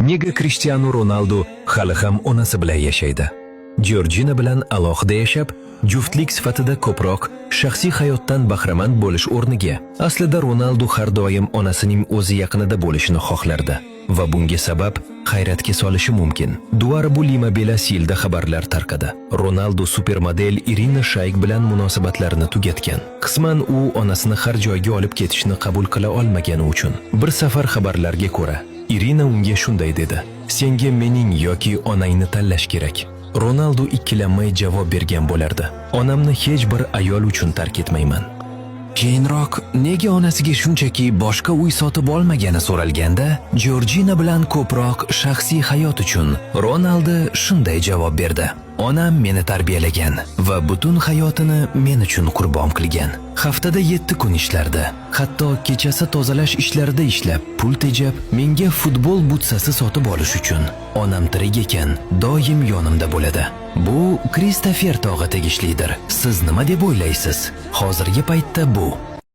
Nega Cristiano Ronaldo hali ham onasi bilan yashaydi? Georgina bilan alohida yashab, juftlik sifatida ko'proq shaxsiy hayotdan bahramand bo'lish o'rniga, aslida Ronaldo har doim onasining o'zi yaqinida bo'lishini xohlardi va bunga sabab hayratga solishi mumkin. Duara bu Lima Belasilda xabarlar tarqadi. Ronaldo supermodel Irina Shayk bilan munosabatlarini tugatgan. Qisman u onasini har joyga olib ketishni qabul qila olmagani uchun. Bir safar xabarlarga ko'ra, Irina unga shunday dedi: "Senga mening yoki onangni tanlash kerak." Ronaldo ikkilanmay javob bergan bo'lardi: "Onamni hech bir ayol uchun tark etmayman." Keyinroq nega onasiga shunchaki boshqa uy sotib olmagani so'ralganda, Georgina bilan ko'proq shaxsiy hayot uchun Ronaldo shunday javob berdi: "Onam meni tarbiyalagan va butun hayotini men uchun qurbon qilgan. Haftada 7 kun ishlardi. Hatto kechasi tozalash ishlarida ishlab, pul tejab, menga futbol butsasi sotib olish uchun onam tirik ekan, doim yonimda bo'ladi. Bu Kristofer tog'a tegishlidir. Siz nima deb o'ylaysiz? Hozirgi paytda bu